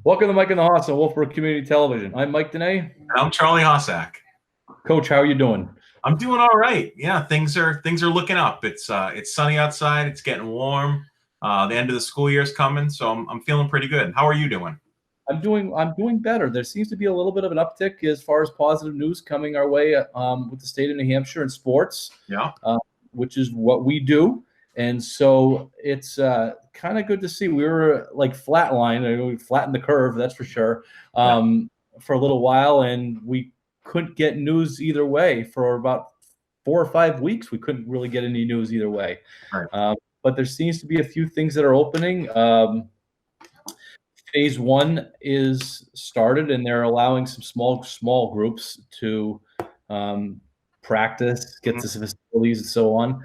Welcome to Mike and the Hoss on Wolfeboro Community Television. I'm Mike Danais. I'm Charlie Hossack. Coach, how are you doing? I'm doing all right. Yeah, things are looking up. It's sunny outside. It's getting warm. The end of the school year is coming, so I'm feeling pretty good. How are you doing? I'm doing better. There seems to be a little bit of an uptick as far as positive news coming our way with the state of New Hampshire in sports. Yeah. Which is what we do. And so it's kind of good to see. We were like flatline. We flattened the curve, that's for sure, for a little while. And we couldn't get news either way for about 4 or 5 weeks. We couldn't really get any news either way. Right. But there seems to be a few things that are opening. Phase 1 is started, and they're allowing some small groups to practice, get to facilities, and so on.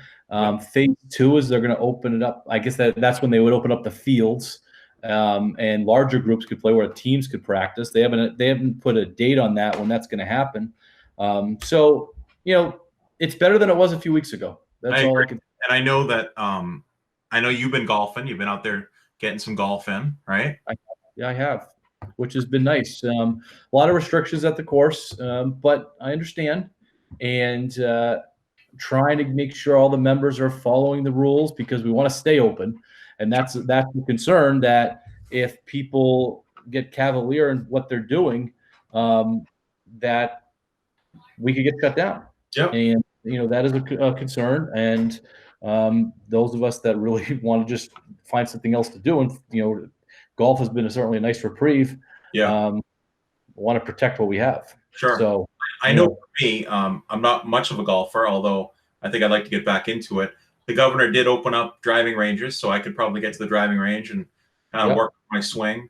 Phase 2 is they're going to open it up. I guess that's when they would open up the fields, and larger groups could play where teams could practice. They haven't put a date on that when that's going to happen. So it's better than it was a few weeks ago. That's all I can. And I know that I know you've been golfing. You've been out there getting some golf in, right? I have, which has been nice. A lot of restrictions at the course, but I understand, and trying to make sure all the members are following the rules because we want to stay open. And that's the concern, that if people get cavalier in what they're doing, that we could get shut down. Yep. And that is a concern. And those of us that really want to just find something else to do, and golf has been certainly a nice reprieve. Yeah. Want to protect what we have. Sure. So I know for me, I'm not much of a golfer, although I think I'd like to get back into it. The governor did open up driving ranges, so I could probably get to the driving range and kind of work my swing.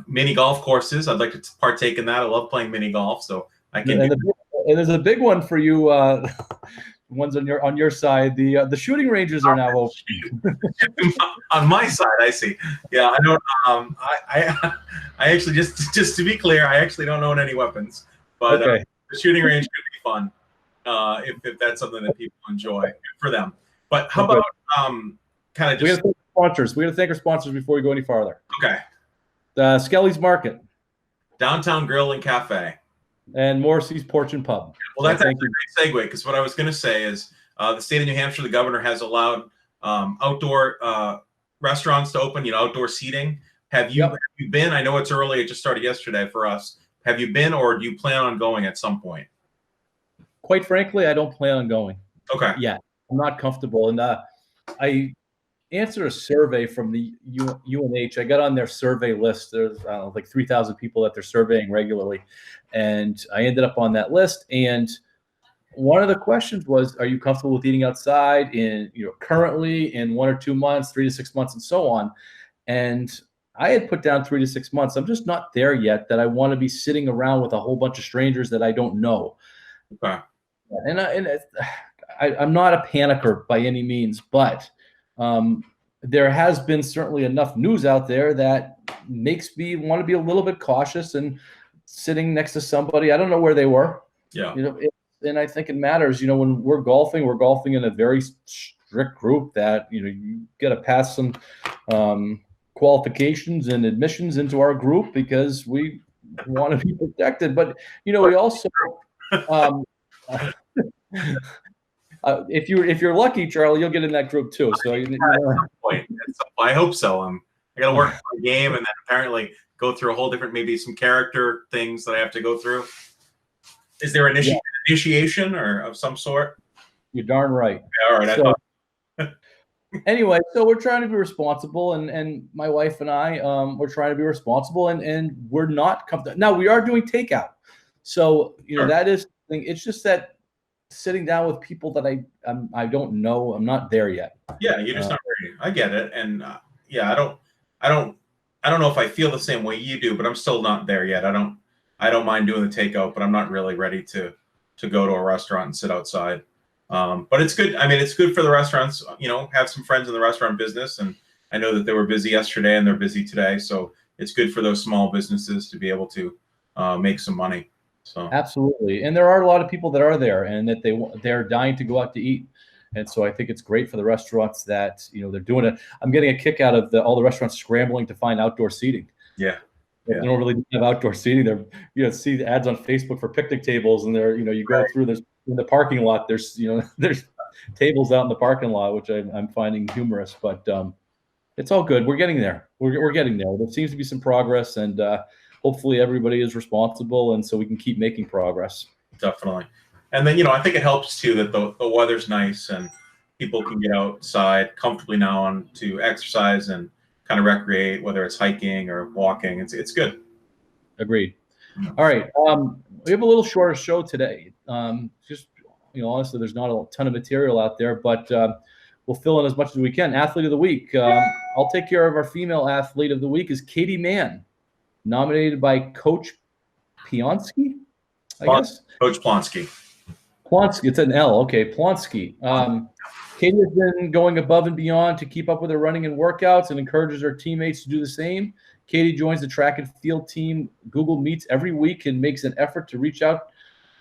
Mini golf courses, I'd like to partake in that. I love playing mini golf, so I can. And there's a big one for you. Ones on your side. The shooting ranges are now open. On my side, I see. Yeah, I don't. I actually just to be clear, I actually don't own any weapons, but okay. The shooting range could be fun if that's something that people enjoy. Good for them. But how about kind of just? We got to thank our sponsors. We got to thank our sponsors before we go any farther. Okay. Skelly's Market, Downtown Grill and Cafe, and Morrissey's Porch and Pub. Well, that's actually a great segue, because what I was going to say is the state of New Hampshire, the governor has allowed outdoor restaurants to open, outdoor seating. Have you been? I know it's early. It just started yesterday for us. Have you been, or do you plan on going at some point? Quite frankly, I don't plan on going. Okay. Yeah, I'm not comfortable. And I answered a survey from the UNH. I got on their survey list. There's like 3,000 people that they're surveying regularly. And I ended up on that list. And one of the questions was, are you comfortable with eating outside currently in 1 or 2 months, 3 to 6 months, and so on? And I had put down 3 to 6 months. I'm just not there yet, that I want to be sitting around with a whole bunch of strangers that I don't know. Okay. And I'm not a panicker by any means, but there has been certainly enough news out there that makes me want to be a little bit cautious and sitting next to somebody. I don't know where they were. Yeah. And I think it matters. When we're golfing in a very strict group that, you got to pass some qualifications and admissions into our group because we want to be protected. But, we also, if you're lucky, Charlie, you'll get in that group too. So I hope so. I got to work on the game, and then apparently go through a whole different, maybe some character things that I have to go through. Is there an initiation or of some sort? You're darn right. Yeah, all right. Anyway, so we're trying to be responsible, and my wife and I, we're trying to be responsible, and we're not comfortable. Now, we are doing takeout. So, Sure. That is the thing. It's just that sitting down with people that I don't know, I'm not there yet. Yeah, you're just not ready. I get it. And I don't know if I feel the same way you do, but I'm still not there yet. I don't mind doing the takeout, but I'm not really ready to go to a restaurant and sit outside. But it's good. I mean, it's good for the restaurants, have some friends in the restaurant business. And I know that they were busy yesterday and they're busy today. So it's good for those small businesses to be able to make some money. So absolutely. And there are a lot of people that are there and that they're dying to go out to eat. And so I think it's great for the restaurants that, they're doing it. I'm getting a kick out of all the restaurants scrambling to find outdoor seating. Yeah. They don't really have outdoor seating. They're, see the ads on Facebook for picnic tables, and they're, you go through this in the parking lot. There's, there's tables out in the parking lot, which I'm finding humorous, but it's all good. We're getting there. We're getting there. There seems to be some progress, and hopefully everybody is responsible, and so we can keep making progress. Definitely. And then, I think it helps too that the weather's nice and people can get outside comfortably now on to exercise and kind of recreate, whether it's hiking or walking. It's good. Agreed. All right. We have a little shorter show today. Just, honestly, there's not a ton of material out there, but we'll fill in as much as we can. Athlete of the week. I'll take care of our female athlete of the week is Katie Mann, nominated by Coach Pionsky, I guess. Coach Plonsky. Plonsky. It's an L. Okay. Plonsky. Katie has been going above and beyond to keep up with her running and workouts and encourages her teammates to do the same. Katie joins the track and field team Google Meets every week and makes an effort to reach out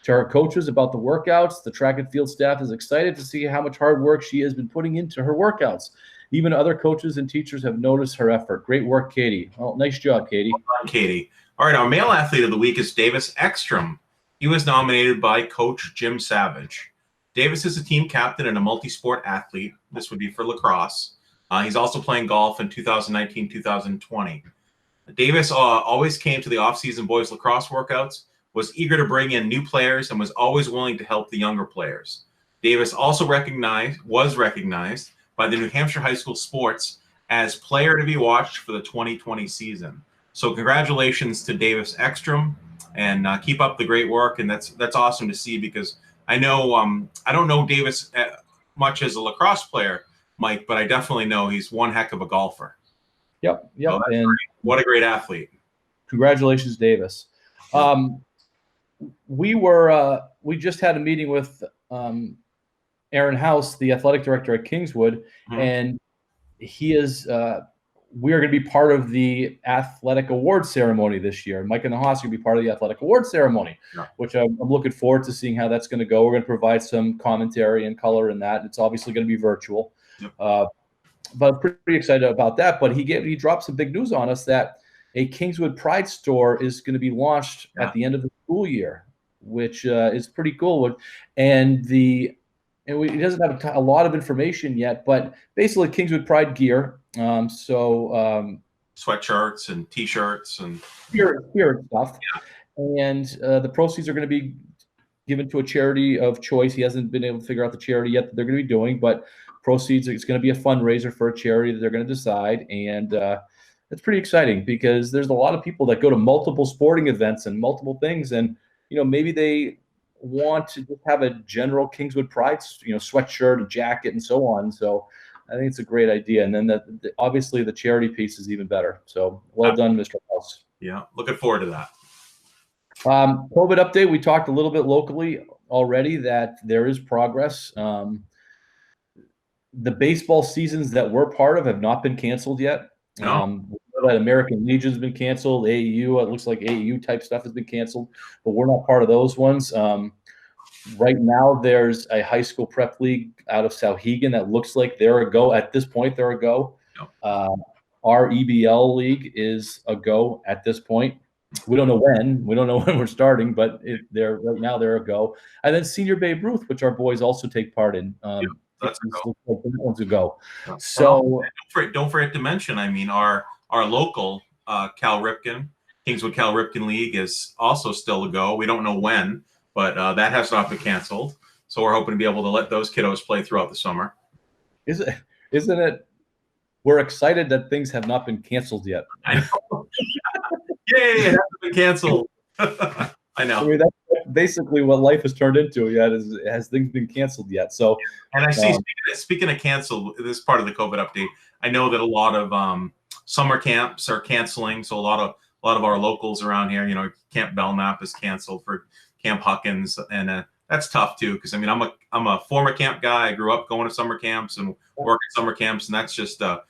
to her coaches about the workouts. The track and field staff is excited to see how much hard work she has been putting into her workouts. Even other coaches and teachers have noticed her effort. Great work, Katie. Well, nice job, Katie. Well done, Katie. All right, our male athlete of the week is Davis Ekstrom. He was nominated by Coach Jim Savage. Davis is a team captain and a multi-sport athlete. This would be for lacrosse. He's also playing golf in 2019-2020. Davis always came to the off-season boys lacrosse workouts, was eager to bring in new players, and was always willing to help the younger players. Davis also was recognized by the New Hampshire High School Sports as player to be watched for the 2020 season. So congratulations to Davis Ekstrom, and keep up the great work. And that's awesome to see, because I know I don't know Davis much as a lacrosse player, Mike, but I definitely know he's one heck of a golfer. Yep. So and great. What a great athlete. Congratulations, Davis. We just had a meeting with Aaron House, the athletic director at Kingswood, and he is we are going to be part of the athletic award ceremony this year. Mike and the Hoss are going to be part of the athletic award ceremony, which I'm looking forward to seeing how that's going to go. We're going to provide some commentary and color in that. It's obviously going to be virtual. But pretty excited about that. But he dropped some big news on us that a Kingswood Pride store is going to be launched at the end of the school year, which is pretty cool. And he doesn't have a lot of information yet, but basically Kingswood Pride gear. Sweatshirts and T-shirts and spirit stuff. And the proceeds are going to be given to a charity of choice. He hasn't been able to figure out the charity yet that they're going to be doing, but proceeds, it's going to be a fundraiser for a charity that they're going to decide. And it's pretty exciting because there's a lot of people that go to multiple sporting events and multiple things. And, maybe they want to just have a general Kingswood Pride, sweatshirt, a jacket, and so on. So I think it's a great idea. And then obviously the charity piece is even better. So well done, Mr. House. Yeah, looking forward to that. COVID update. We talked a little bit locally already that there is progress. The baseball seasons that we're part of have not been canceled yet. That American Legion's been canceled. AAU, it looks like AAU type stuff has been canceled, but we're not part of those ones. Right now, there's a high school prep league out of Sauhegan that looks like they're a go. At this point, they're a go. Our EBL league is a go at this point. We don't know when. We don't know when we're starting, but right now they're a go. And then Senior Babe Ruth, which our boys also take part in. That's a go. One's a go. So don't forget to mention, our local Cal Ripken, Kingswood Cal Ripken League is also still a go. We don't know when, but that has not been canceled. So we're hoping to be able to let those kiddos play throughout the summer. Isn't it? We're excited that things have not been canceled yet. I know. Yay, it hasn't been canceled. I know. That's basically what life has turned into. Has things been canceled yet? So, and I see. Speaking of canceled, this is part of the COVID update. I know that a lot of summer camps are canceling. So a lot of our locals around here, Camp Belknap is canceled for Camp Huckins, and that's tough too. Because I'm a former camp guy. I grew up going to summer camps and working summer camps, and that's just a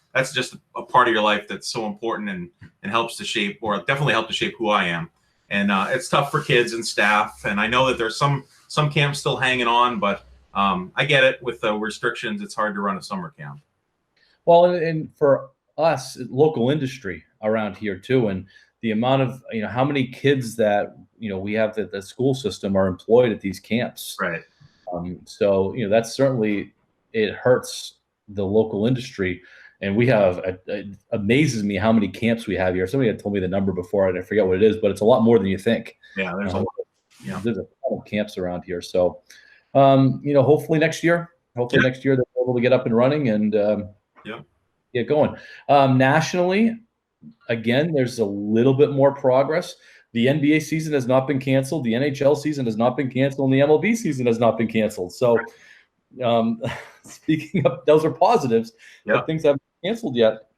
part of your life that's so important and helps to shape, or definitely helped to shape who I am. And it's tough for kids and staff. And I know that there's some camps still hanging on, but I get it. With the restrictions, it's hard to run a summer camp. Well, and for us, local industry around here too, and the amount of, how many kids that, we have that the school system are employed at these camps. Right. So, that's certainly, it hurts the local industry. And we have, it amazes me how many camps we have here. Somebody had told me the number before, and I forget what it is, but it's a lot more than you think. Yeah, there's a lot. Yeah. There's a ton of camps around here. So, hopefully next year they're able to get up and running and get going. Nationally, again, there's a little bit more progress. The NBA season has not been canceled. The NHL season has not been canceled. And the MLB season has not been canceled. So, speaking of, those are positives, but things haven't been canceled yet.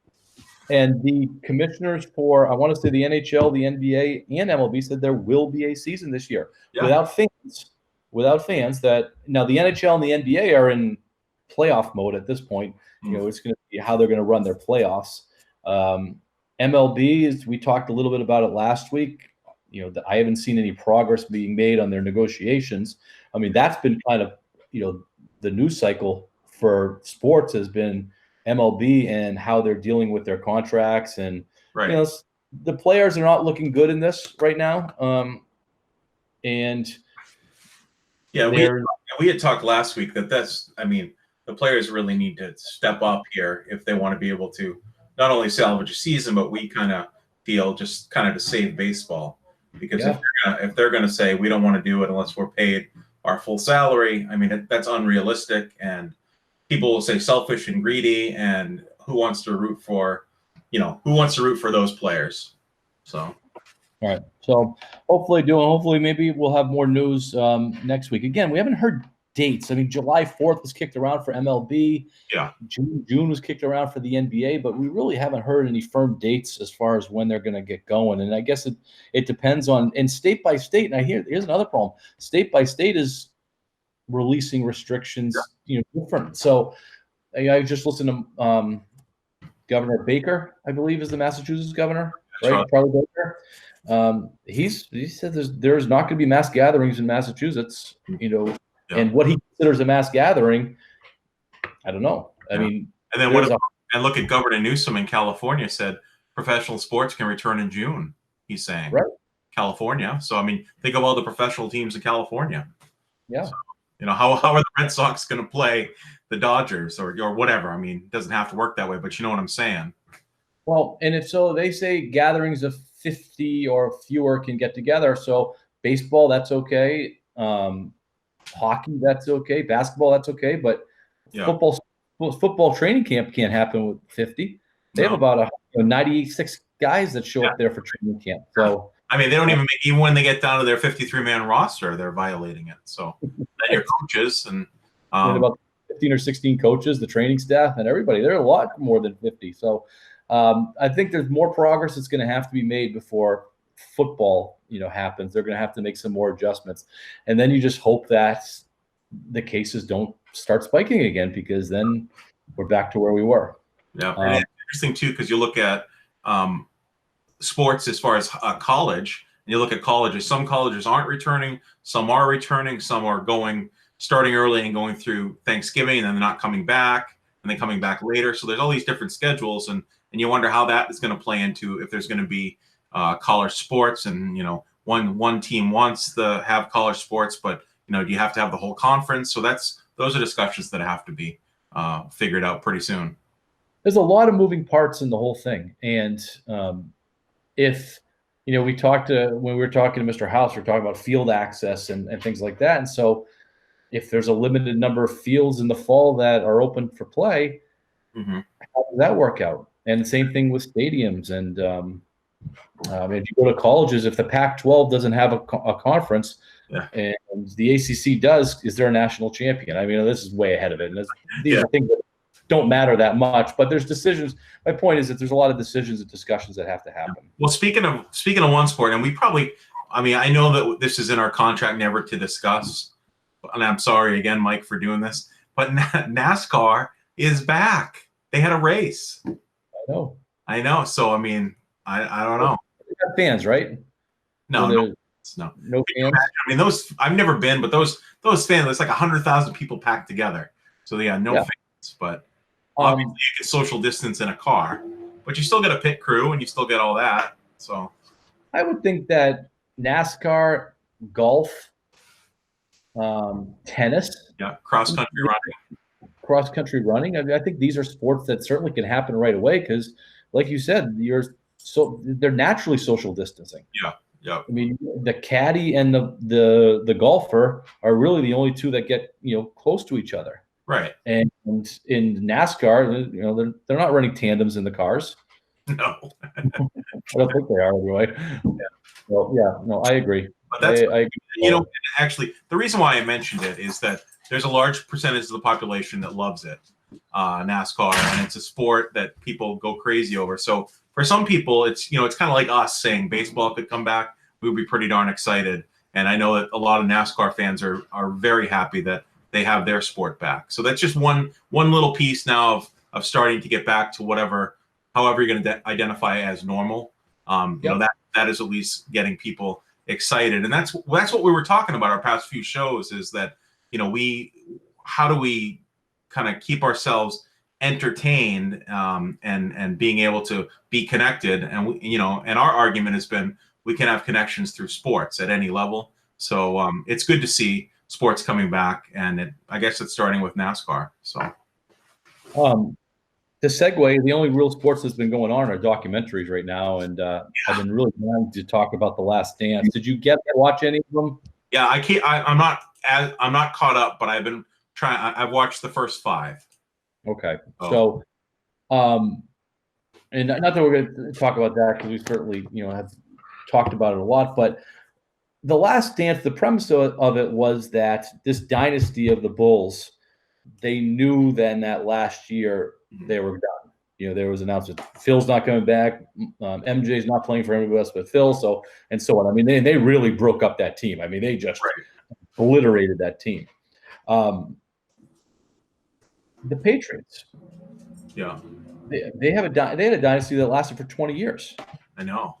And the commissioners for, I want to say the NHL, the NBA, and MLB said there will be a season this year without fans. That now the NHL and the NBA are in playoff mode at this point. It's going to be how they're going to run their playoffs. MLB is, we talked a little bit about it last week. I haven't seen any progress being made on their negotiations. I mean, that's been kind of, the news cycle for sports has been MLB and how they're dealing with their contracts. And, the players are not looking good in this right now. We had talked last week that the players really need to step up here if they want to be able to not only salvage a season, but we kind of feel just kind of to save baseball. Because if they're going to say we don't want to do it unless we're paid our full salary, I mean, that's unrealistic. And people will say selfish and greedy, and who wants to root for those players? So. All right. So hopefully maybe we'll have more news next week. Again, we haven't heard dates. I mean, July 4th was kicked around for MLB. Yeah. June was kicked around for the NBA, but we really haven't heard any firm dates as far as when they're going to get going. And I guess it depends on, and state by state. And here's another problem. State by state is releasing restrictions, different. So I just listened to Governor Baker, I believe is the Massachusetts governor, right? Charlie Baker. He said there's not going to be mass gatherings in Massachusetts, and what he considers a mass gathering, I don't know. I mean, and then look at Governor Newsom in California said professional sports can return in June. He's saying, right? California. So I mean, think of all the professional teams in California. Yeah. So, how are the Red Sox going to play the Dodgers or whatever? I mean, it doesn't have to work that way, but you know what I'm saying. Well, and if so, they say gatherings of 50 or fewer can get together. So baseball, that's okay. Hockey, that's okay. Basketball, that's okay. But football training camp can't happen with 50. They have about 96 guys that show up there for training camp. So I mean, they don't even when they get down to their 53-man roster, they're violating it. So then your coaches and about 15 or 16 coaches, the training staff, and everybody. They're a lot more than 50. So I think there's more progress that's going to have to be made before football, happens. They're going to have to make some more adjustments. And then you just hope that the cases don't start spiking again, because then we're back to where we were. Yeah. And it's interesting too, because you look at sports as far as college, and you look at colleges. Some colleges aren't returning. Some are returning. Some are starting early and going through Thanksgiving, and then they're not coming back, and then coming back later. So there's all these different schedules, and you wonder how that is going to play into if there's going to be college sports, and one team wants to have college sports, but do you have to have the whole conference? So those are discussions that have to be figured out pretty soon. There's a lot of moving parts in the whole thing, and if when we were talking to Mr. House, we're talking about field access and things like that, and so if there's a limited number of fields in the fall that are open for play, how does that work out? And the same thing with stadiums. And if you go to colleges, if the Pac-12 doesn't have a conference and the ACC does, is there a national champion? I mean, this is way ahead of it. And these are things that don't matter that much, but there's decisions. My point is that there's a lot of decisions and discussions that have to happen. Well, speaking of one sport, and I know that this is in our contract never to discuss, and I'm sorry again, Mike, for doing this, but NASCAR is back. They had a race. I know. So, I mean, I don't know. They got fans, right? No fans. I mean, I've never been, but those fans, it's like 100,000 people packed together. So, fans. But obviously, you get social distance in a car, but you still get a pit crew and you still get all that. So, I would think that NASCAR, golf, tennis, Yeah, cross country running. cross country running. I mean, I think these are sports that certainly can happen right away because, like you said, they're naturally social distancing. Yeah, yeah. I mean, the caddy and the golfer are really the only two that get close to each other. Right. And in NASCAR, they're not running tandems in the cars. No. I don't think they are anyway. Yeah. Well, yeah, no, I agree. But that's I agree. Actually, the reason why I mentioned it is that there's a large percentage of the population that loves it, NASCAR, and it's a sport that people go crazy over. So for some people, it's it's kind of like us saying baseball could come back. We would be pretty darn excited. And I know that a lot of NASCAR fans are very happy that they have their sport back. So that's just one little piece now of starting to get back to however you're going to identify as normal. That is at least getting people excited, and that's what we were talking about our past few shows. Is that how do we kind of keep ourselves entertained and being able to be connected, and and our argument has been we can have connections through sports at any level. So it's good to see sports coming back, and I guess it's starting with NASCAR. So. To segue, the only real sports that's been going on are documentaries right now, and I've been really wanting to talk about The Last Dance. Did you get to watch any of them? Yeah, I'm not caught up, but I've been trying. I've watched the first 5. Okay, so, and not that we're going to talk about that because we certainly have talked about it a lot, but The Last Dance, the premise of it was that this dynasty of the Bulls, they knew then that last year they were done. There was an announcement Phil's not coming back, MJ's not playing for anybody else but Phil, so on. I mean, they really broke up that team. I mean, they just obliterated that team. The Patriots, they had a dynasty that lasted for 20 years. I know.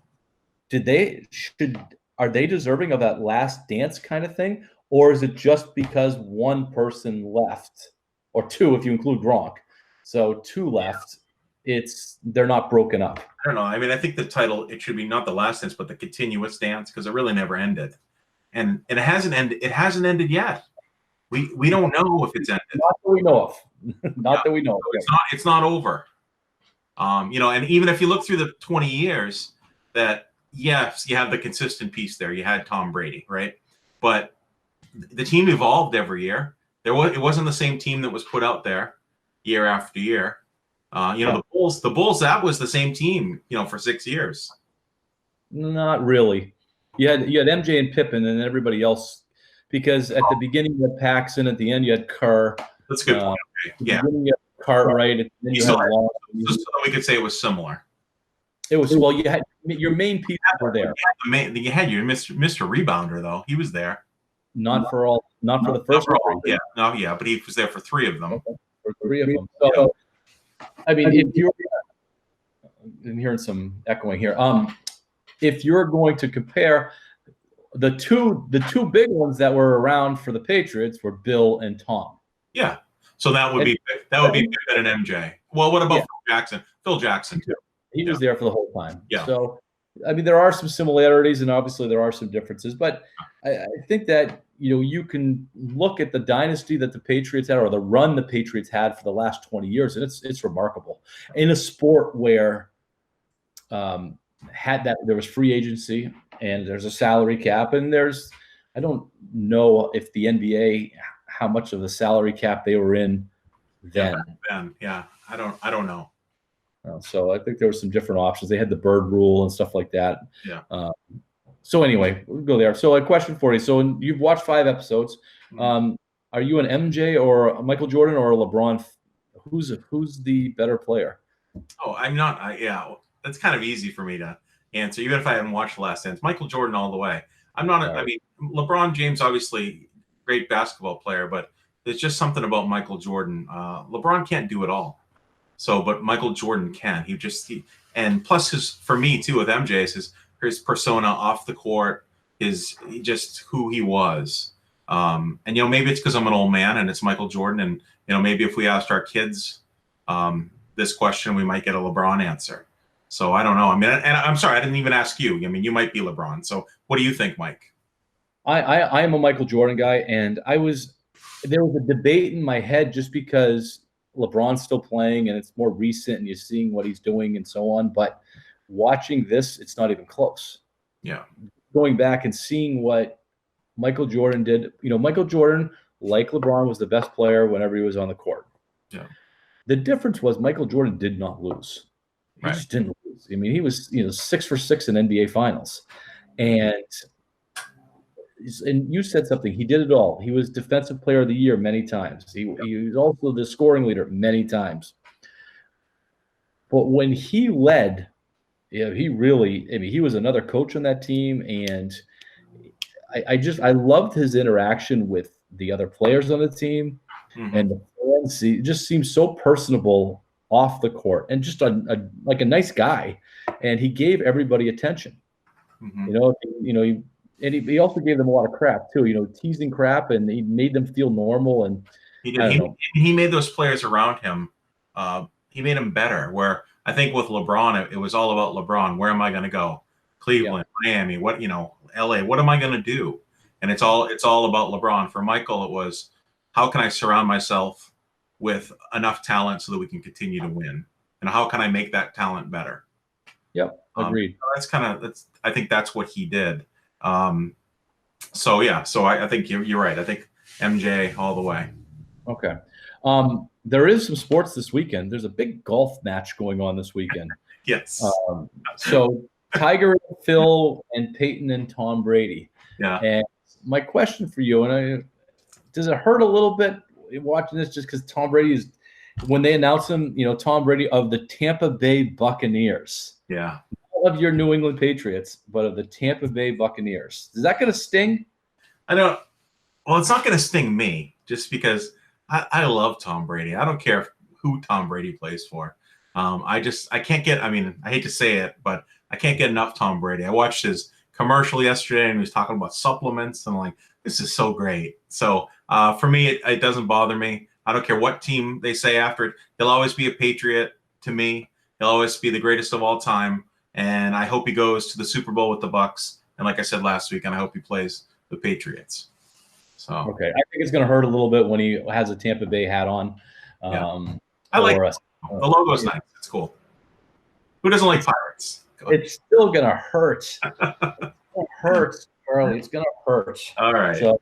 Are they deserving of that Last Dance kind of thing, or is it just because one person left, or two if you include Gronk? So 2 left. They're not broken up. I don't know. I mean, I think the title, it should be not The Last Dance, but The Continuous Dance, because it really never ended. And it hasn't ended. It hasn't ended yet. We don't know if it's ended. Not that we know of. That we know of. It's not over. And even if you look through the 20 years, that yes, you have the consistent piece there. You had Tom Brady, right? But the team evolved every year. It wasn't the same team that was put out there year after year. The Bulls, that was the same team, for 6 years. Not really. You had MJ and Pippen and everybody else, because at the beginning you had Paxson, at the end you had Kerr. That's a good point. Okay. Yeah. You had Cartwright, and then you had Long. Just so we could say it was similar. It was, well, you had your main pieces were there. You had your Mr. Rebounder, though. He was there. Not for the first one. Yeah, no, yeah, but he was there for 3 of them. Okay. For 3 of them. So, I mean, if you're I'm hearing some echoing here. If you're going to compare the two big ones that were around for the Patriots were Bill and Tom. Yeah. So that would be Pippen and MJ. Well, what about Phil Jackson? Phil Jackson too. He was there for the whole time. Yeah. So, I mean, there are some similarities, and obviously there are some differences. But I think that you can look at the dynasty that the Patriots had, or the run the Patriots had for the last 20 years, and it's remarkable in a sport where there was free agency and there's a salary cap, and I don't know if the NBA how much of the salary cap they were in then. Yeah, I don't know. So I think there were some different options. They had the bird rule and stuff like that. Yeah. So anyway, we'll go there. So a question for you. So you've watched 5 episodes. Are you an MJ or a Michael Jordan or a LeBron? Who's the better player? Oh, I'm not. That's kind of easy for me to answer, even if I haven't watched The Last Dance. Michael Jordan all the way. I'm not. I mean, LeBron James, obviously great basketball player, but there's just something about Michael Jordan. LeBron can't do it all. So, but Michael Jordan can. And plus for me too with MJ is his persona off the court, just who he was. And maybe it's because I'm an old man and it's Michael Jordan, and maybe if we asked our kids this question, we might get a LeBron answer. So I don't know. I mean, and I'm sorry, I didn't even ask you. I mean, you might be LeBron. So what do you think, Mike? I am a Michael Jordan guy, and there was a debate in my head just because LeBron's still playing and it's more recent and you're seeing what he's doing and so on. But watching this, it's not even close. Yeah. Going back and seeing what Michael Jordan did, Michael Jordan, like LeBron, was the best player whenever he was on the court. Yeah. The difference was Michael Jordan did not lose. He just didn't lose. I mean, he was 6 for 6 in NBA Finals, and you said something. He did it all. He was Defensive Player of the Year many times. He was also the scoring leader many times. But when he led, he really. I mean, he was another coach on that team, and I loved his interaction with the other players on the team, and the fans. He just seemed so personable off the court, and just a nice guy, and he gave everybody attention. He also gave them a lot of crap too. Teasing crap, and he made them feel normal. And he did. He made those players around him. He made them better. Where I think with LeBron, it was all about LeBron. Where am I going to go? Cleveland, Miami, LA. What am I going to do? And it's all about LeBron. For Michael, it was, how can I surround myself with enough talent so that we can continue to win? And how can I make that talent better? Yep, agreed. I think that's what he did. So I think you're right. I think MJ all the way. Okay. There is some sports this weekend. There's a big golf match going on this weekend. Yes. So Tiger, Phil, and Peyton and Tom Brady. Yeah. And my question for you, does it hurt a little bit watching this just because Tom Brady is, when they announce him, Tom Brady of the Tampa Bay Buccaneers. Yeah. Of your New England Patriots, but of the Tampa Bay Buccaneers. Is that going to sting? I don't. Well, it's not going to sting me just because I love Tom Brady. I don't care who Tom Brady plays for. I can't get. I mean, I hate to say it, but I can't get enough Tom Brady. I watched his commercial yesterday, and he was talking about supplements, and I'm like, this is so great. So for me, it doesn't bother me. I don't care what team they say after it. He'll always be a Patriot to me. He'll always be the greatest of all time. And I hope he goes to the Super Bowl with the Bucs. And like I said last week, and I hope he plays the Patriots. So okay, I think it's going to hurt a little bit when he has a Tampa Bay hat on. I like the logo's nice. It's cool. Who doesn't like Pirates? It's still going to hurt. It hurts, Charlie. It's going to hurt. All right. So, all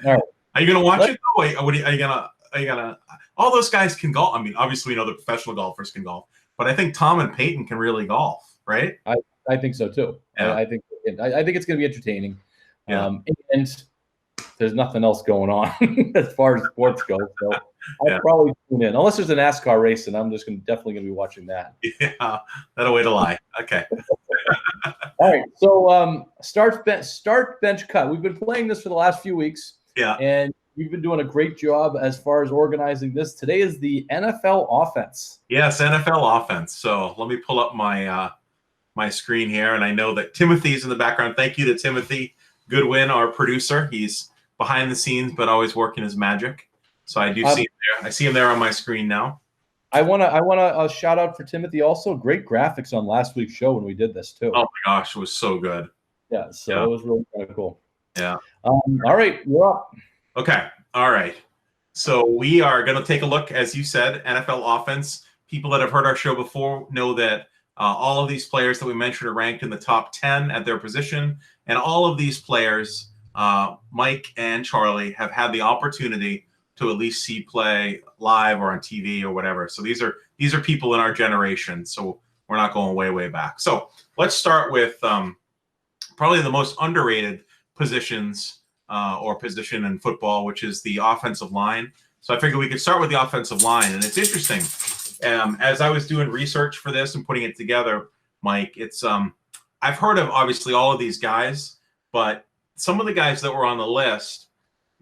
right. Are you going to watch it? Are you gonna? All those guys can golf. I mean, obviously, we know the professional golfers can golf, but I think Tom and Peyton can really golf. Right? I think so too. Yeah. I think it's going to be entertaining. Yeah. And there's nothing else going on as far as sports go. So I'll probably tune in unless there's a NASCAR race, and I'm just definitely going to be watching that. Yeah, that'll way to lie. Okay. All right. So start bench cut. We've been playing this for the last few weeks. Yeah. And you've been doing a great job as far as organizing this. Today is the NFL offense. Yes, NFL offense. So let me pull up my screen here, and I know that Timothy's in the background. Thank you to Timothy Goodwin, our producer. He's behind the scenes, but always working his magic. So I do see him there. I see him there on my screen now. I want to shout out for Timothy also. Great graphics on last week's show when we did this too. Oh my gosh, it was so good. Yeah, so it was really kind of cool. Yeah. All right, you're up. Okay. All right. So we are going to take a look, as you said, NFL offense. People that have heard our show before know that all of these players that we mentioned are ranked in the top 10 at their position. And all of these players, Mike and Charlie, have had the opportunity to at least see play live or on TV or whatever. So these are people in our generation. So we're not going way, way back. So let's start with probably the most underrated positions or position in football, which is the offensive line. So I figured we could start with the offensive line. And it's interesting. As I was doing research for this and putting it together, Mike, it's I've heard of obviously all of these guys, but some of the guys that were on the list,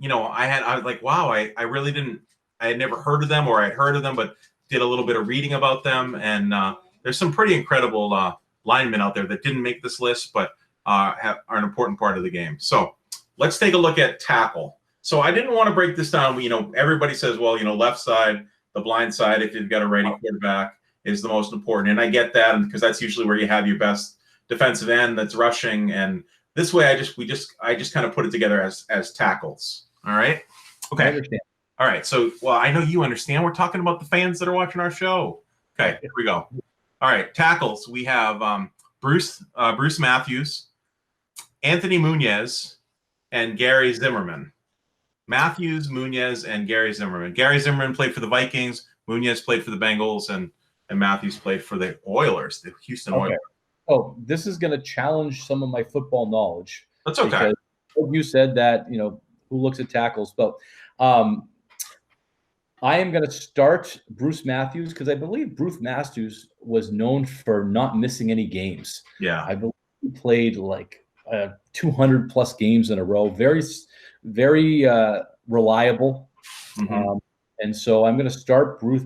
I was like, wow, I really didn't, I had never heard of them, or I had heard of them, but did a little bit of reading about them. And there's some pretty incredible linemen out there that didn't make this list, but are an important part of the game. So let's take a look at tackle. So I didn't want to break this down. Everybody says, well, left side, the blind side, if you've got a righty quarterback, is the most important. And I get that because that's usually where you have your best defensive end that's rushing. And this way, I just kind of put it together as tackles. All right. Okay. I understand. All right. So, well, I know you understand. We're talking about the fans that are watching our show. Okay. Here we go. All right. Tackles. We have Bruce Matthews, Anthony Munoz, and Gary Zimmerman. Matthews, Munoz, and Gary Zimmerman. Gary Zimmerman played for the Vikings. Munoz played for the Bengals, and Matthews played for the Oilers, the Houston Oilers. Oh, this is going to challenge some of my football knowledge. That's okay. Because you said that, who looks at tackles, but I am going to start Bruce Matthews because I believe Bruce Matthews was known for not missing any games. Yeah. I believe he played like 200 plus games in a row. Very, very reliable. Mm-hmm. And so I'm going to start Bruce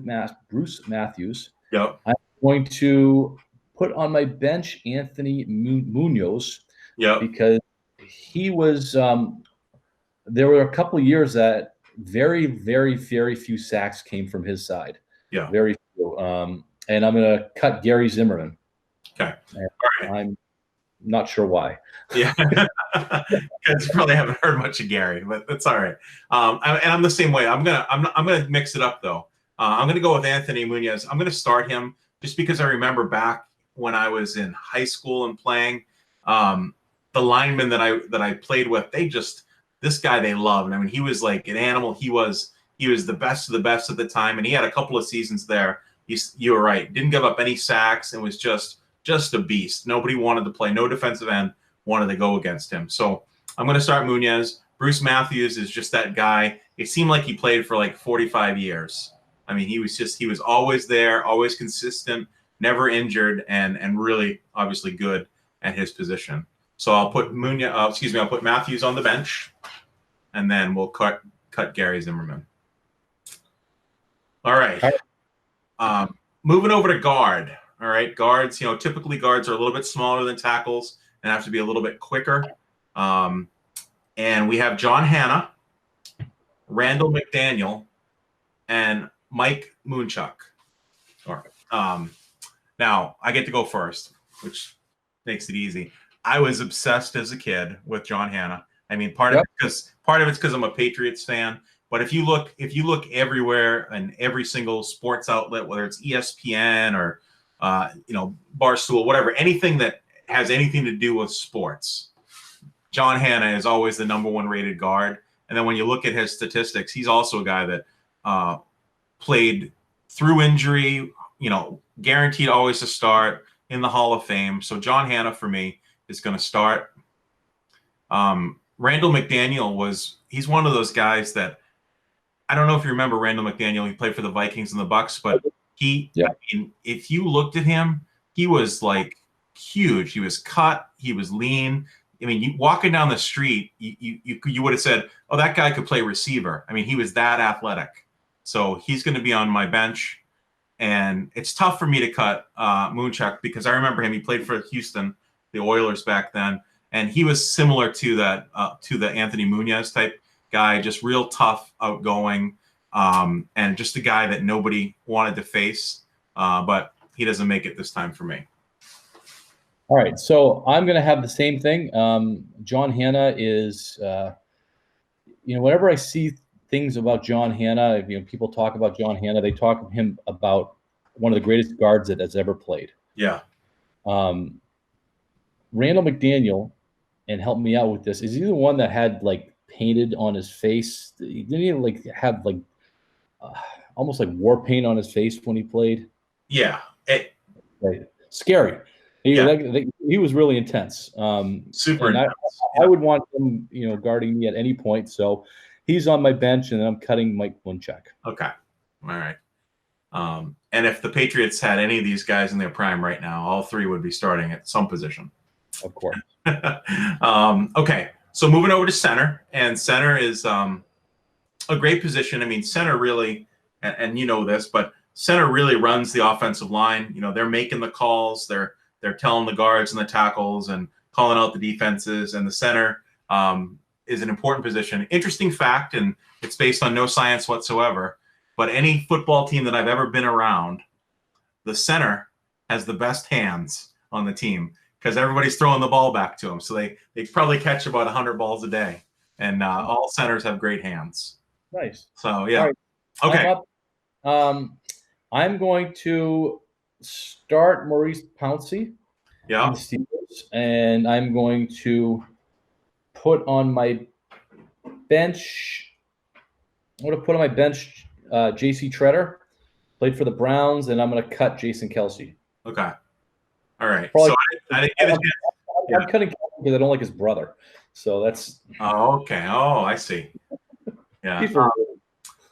Matthews. Yep. I'm going to put on my bench Anthony Munoz. Yep. Because he was there were a couple of years that very, very, very few sacks came from his side. Yeah. Very few. And I'm going to cut Gary Zimmerman. Okay. All right. I'm not sure why. Yeah. Because you probably haven't heard much of Gary, but that's all right. And I'm the same way. I'm gonna mix it up though. I'm gonna go with Anthony Munoz. I'm gonna start him just because I remember back when I was in high school and playing, the linemen that I played with, this guy they loved. I mean, he was like an animal. He was the best of the best at the time, and he had a couple of seasons there. You were right. Didn't give up any sacks and was just a beast. Nobody wanted to play. No defensive end wanted to go against him. So I'm going to start Munoz. Bruce Matthews is just that guy. It seemed like he played for like 45 years. I mean, he was always there, always consistent, never injured, and really obviously good at his position. So I'll put I'll put Matthews on the bench, and then we'll cut Gary Zimmerman. All right. Moving over to guard. All right, guards. Typically guards are a little bit smaller than tackles and have to be a little bit quicker. And we have John Hanna, Randall McDaniel, and Mike Moonchuck. All right. Now I get to go first, which makes it easy. I was obsessed as a kid with John Hanna. I mean, part of it's because I'm a Patriots fan. But if you look everywhere and every single sports outlet, whether it's ESPN or Barstool, whatever, anything that has anything to do with sports, John Hanna is always the number one rated guard. And then when you look at his statistics, he's also a guy that played through injury, guaranteed always to start in the Hall of Fame. So John Hanna for me is going to start. Randall McDaniel he's one of those guys that, I don't know if you remember Randall McDaniel. He played for the Vikings and the Bucks, but I mean, if you looked at him, he was like huge. He was cut. He was lean. I mean, walking down the street, you would have said, "Oh, that guy could play receiver." I mean, he was that athletic. So he's going to be on my bench, and it's tough for me to cut Moonchuck because I remember him. He played for Houston, the Oilers back then, and he was similar to that to the Anthony Munoz type guy, just real tough, outgoing, and just a guy that nobody wanted to face. But he doesn't make it this time for me. All right, so I'm going to have the same thing. John Hanna is, whenever I see things about John Hanna, people talk about John Hanna, they talk of him about one of the greatest guards that has ever played. Yeah. Randall McDaniel, and help me out with this, is he the one that had like painted on his face? Didn't he like have like almost like war paint on his face when he played? Yeah. Scary. He was really intense. Super intense. I would want him, guarding me at any point. So he's on my bench, and then I'm cutting Mike Munchak. Okay. All right. And if the Patriots had any of these guys in their prime right now, all three would be starting at some position. Of course. Okay. So moving over to center, and center is a great position. I mean, center really, and you know this, but center really runs the offensive line. They're making the calls. They're telling the guards and the tackles and calling out the defenses, and the center is an important position. Interesting fact, and it's based on no science whatsoever, but any football team that I've ever been around, the center has the best hands on the team because everybody's throwing the ball back to him. So they probably catch about 100 balls a day, and all centers have great hands. Nice. So yeah. Right. Okay. I'm going to start Maurice Pouncey. Yeah. In the Steelers, and I'm going to put on my bench. I'm going to put on my bench J.C. Tretter, played for the Browns, and I'm going to cut Jason Kelce. Okay. All right. Probably, so I didn't get a chance. I'm cutting Kelce because I don't like his brother. So that's. Oh, okay. Oh, I see. Yeah. People,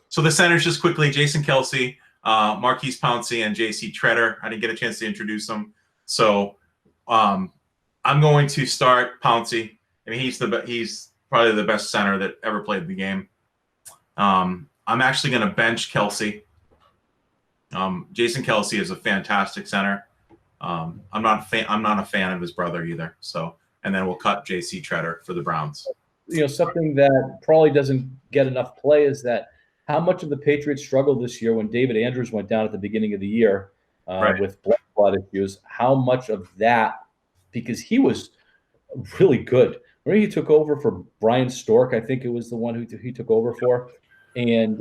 so the centers, just quickly, Jason Kelce, Marquise Pouncey, and J.C. Tretter. I didn't get a chance to introduce them. So I'm going to start Pouncey. I mean, he's probably the best center that ever played the game. I'm actually going to bench Kelce. Jason Kelce is a fantastic center. I'm not a fan of his brother either. So, and then we'll cut J.C. Tretter for the Browns. Something that probably doesn't get enough play is that how much of the Patriots struggled this year when David Andrews went down at the beginning of the year with blood clot issues. How much of that, because he was really good. Remember he took over for Brian Stork. I think it was the one who he took over for, and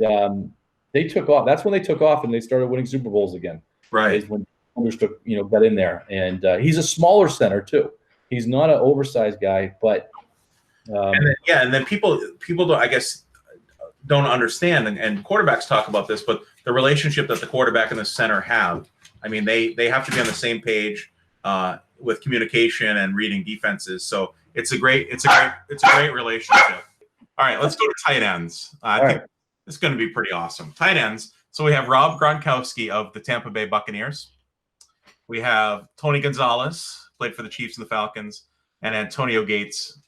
they took off. That's when they took off and they started winning Super Bowls again. Right. Is when Andrews took, got in there, and he's a smaller center too. He's not an oversized guy, but. And then people don't, I guess, don't understand, and quarterbacks talk about this, but the relationship that the quarterback and the center have. I mean, they have to be on the same page with communication and reading defenses. So it's a great relationship. All right, let's go to tight ends. I think it's going to be pretty awesome. Tight ends. So we have Rob Gronkowski of the Tampa Bay Buccaneers. We have Tony Gonzalez, played for the Chiefs and the Falcons, and Antonio Gates.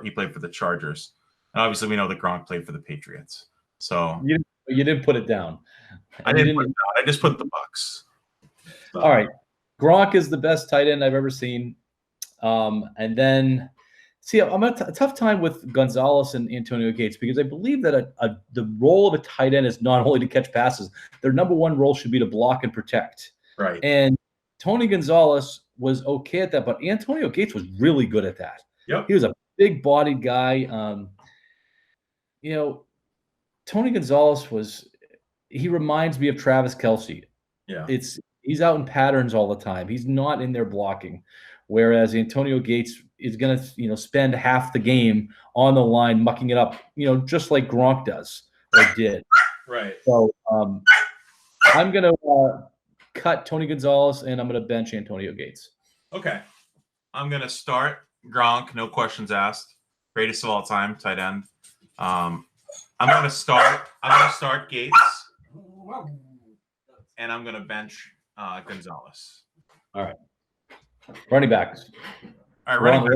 He played for the Chargers, and obviously we know that Gronk played for the Patriots. So you didn't put it down. I didn't put it down. I just put the Bucks. So. All right, Gronk is the best tight end I've ever seen. And then, I'm a tough time with Gonzalez and Antonio Gates because I believe that the role of a tight end is not only to catch passes. Their number one role should be to block and protect. Right. And Tony Gonzalez was okay at that, but Antonio Gates was really good at that. Yep. He was a big-bodied guy. Tony Gonzalez he reminds me of Travis Kelce. Yeah. He's out in patterns all the time. He's not in there blocking. Whereas Antonio Gates is going to, spend half the game on the line mucking it up, just like Gronk does or did. Right. So I'm going to cut Tony Gonzalez and I'm going to bench Antonio Gates. Okay. I'm going to start Gronk, no questions asked. Greatest of all time, tight end. I'm going to start Gates, and I'm going to bench Gonzalez. All right. Running backs. All right, running back.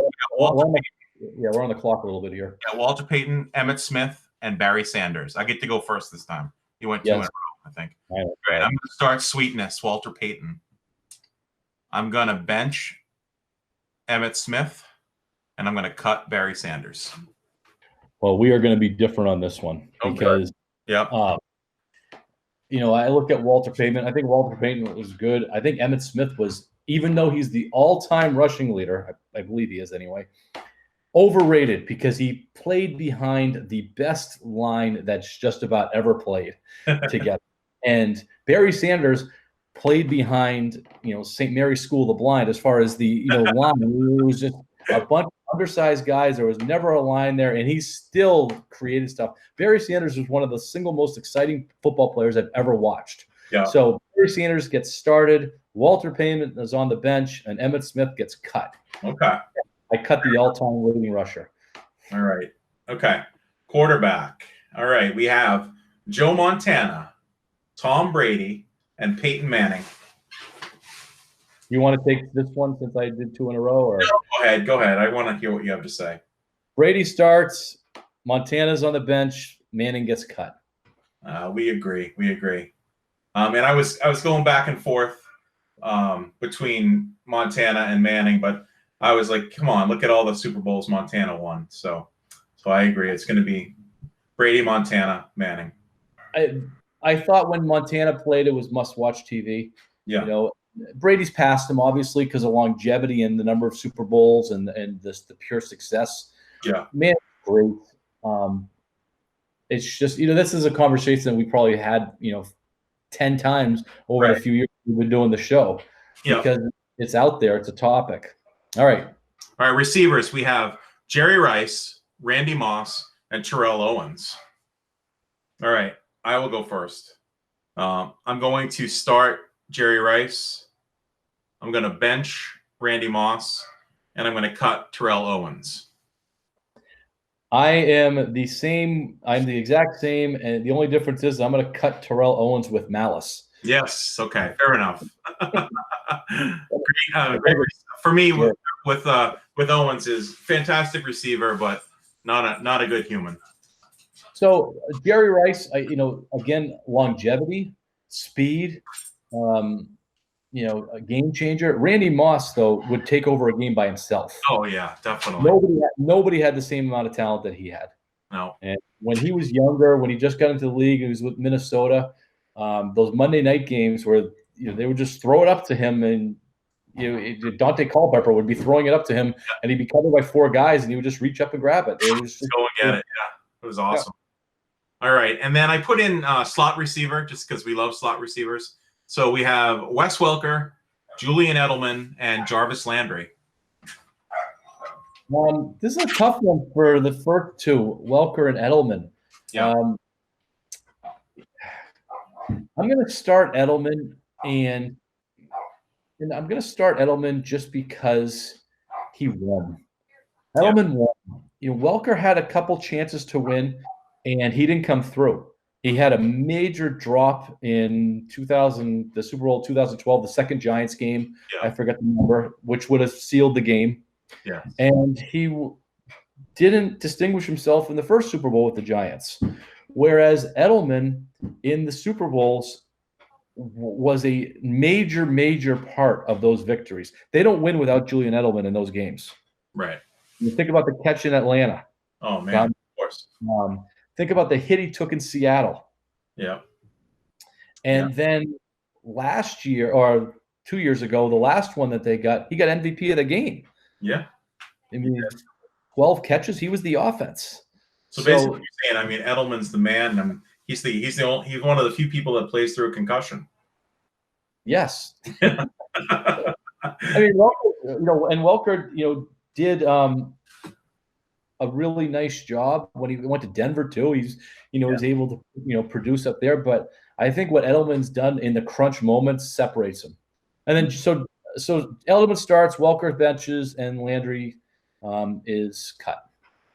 We're on the clock a little bit here. Yeah, Walter Payton, Emmitt Smith, and Barry Sanders. I get to go first this time. He went 2 in a row, I think. All right. I'm going to start Sweetness, Walter Payton. I'm going to bench Emmitt Smith, and I'm going to cut Barry Sanders. Well, we are going to be different on this one because, I looked at Walter Payton. I think Walter Payton was good. I think Emmitt Smith was, even though he's the all-time rushing leader, I believe he is anyway, overrated because he played behind the best line that's just about ever played together. And Barry Sanders played behind, St. Mary's School of the Blind as far as the, line. It was just a bunch of undersized guys. There was never a line there, and he still created stuff. Barry Sanders was one of the single most exciting football players I've ever watched. Yeah. So Barry Sanders gets started. Walter Payton is on the bench, and Emmitt Smith gets cut. Okay. I cut the all-time leading rusher. All right. Okay. Quarterback. All right. We have Joe Montana, Tom Brady, and Peyton Manning. You want to take this one since I did 2 in a row? Or? No, go ahead. I want to hear what you have to say. Brady starts. Montana's on the bench. Manning gets cut. We agree. And I was going back and forth between Montana and Manning, but I was like, come on, look at all the Super Bowls Montana won. So I agree. It's going to be Brady, Montana, Manning. I thought when Montana played, it was must-watch TV. Yeah. You know, Brady's passed him obviously because of longevity and the number of Super Bowls and the pure success. Yeah. Man, great. It's just, this is a conversation that we probably had, 10 times over the few years we've been doing the show because it's out there. It's a topic. All right. Receivers. We have Jerry Rice, Randy Moss, and Terrell Owens. All right. I will go first. I'm going to start Jerry Rice. I'm going to bench Randy Moss, and I'm going to cut Terrell Owens. I am the same. I'm the exact same, and the only difference is I'm going to cut Terrell Owens with malice. Yes. Okay. Fair enough. Great. For me, with Owens is fantastic receiver, but not a good human. So Jerry Rice, again, longevity, speed, a game changer. Randy Moss, though, would take over a game by himself. Oh yeah, definitely. Nobody had the same amount of talent that he had. No. And when he was younger, when he just got into the league, he was with Minnesota. Those Monday night games where they would just throw it up to him, and Dante Culpepper would be throwing it up to him, and he'd be covered by 4 guys, and he would just reach up and grab it. It was just go and get it. Yeah, it was awesome. Yeah. All right, and then I put in slot receiver just because we love slot receivers. So we have Wes Welker, Julian Edelman, and Jarvis Landry. This is a tough one for the first two, Welker and Edelman. Yeah. I'm going to start Edelman, and I'm going to start Edelman just because he won. Edelman won. Welker had a couple chances to win, and he didn't come through. He had a major drop in the Super Bowl 2012, the second Giants game. Yeah. I forget the number, which would have sealed the game. Yeah. And he didn't distinguish himself in the first Super Bowl with the Giants. Whereas Edelman in the Super Bowls was a major, major part of those victories. They don't win without Julian Edelman in those games. Right. You think about the catch in Atlanta. Oh, man, of course. Think about the hit he took in Seattle. Yeah. And then last year or 2 years ago, the last one that he got MVP of the game. Yeah. I mean, 12 catches. He was the offense. So basically, you're saying, Edelman's the man. He's one of the few people that plays through a concussion. Yes. Welker, did a really nice job when he went to Denver too. He's, was able to, produce up there. But I think what Edelman's done in the crunch moments separates him. And then so Edelman starts, Welker benches, and Landry is cut.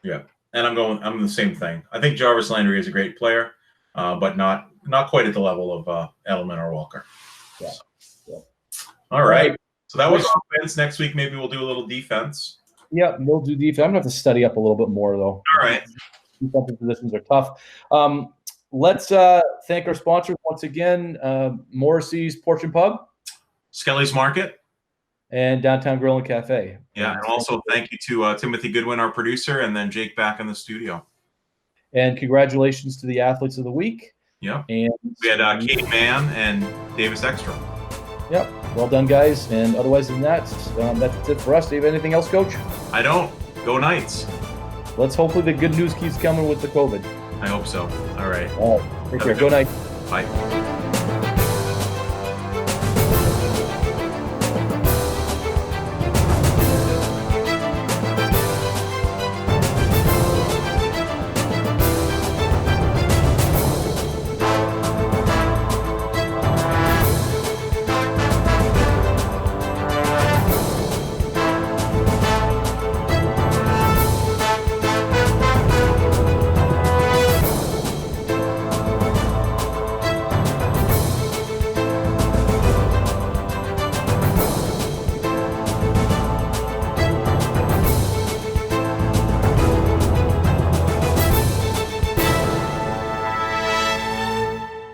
Yeah, and I'm the same thing. I think Jarvis Landry is a great player, but not quite at the level of Edelman or Welker. Yeah. So. All right. So that was offense. Next week maybe we'll do a little defense. Yeah, we'll do defense. I'm going to have to study up a little bit more, though. All right. Defensive positions are tough. Let's thank our sponsors once again, Morrissey's Porch and Pub. Skelly's Market. And Downtown Grill and Cafe. Yeah, and also thank you to Timothy Goodwin, our producer, and then Jake back in the studio. And congratulations to the Athletes of the Week. Yeah. And we had Kate Mann and Davis Ekstrom. Yep. Well done, guys. And otherwise than that, that's it for us. Do you have anything else, Coach? I don't. Go Knights. Let's hopefully the good news keeps coming with the COVID. I hope so. All right. All right. Take care. Go Knights. Bye.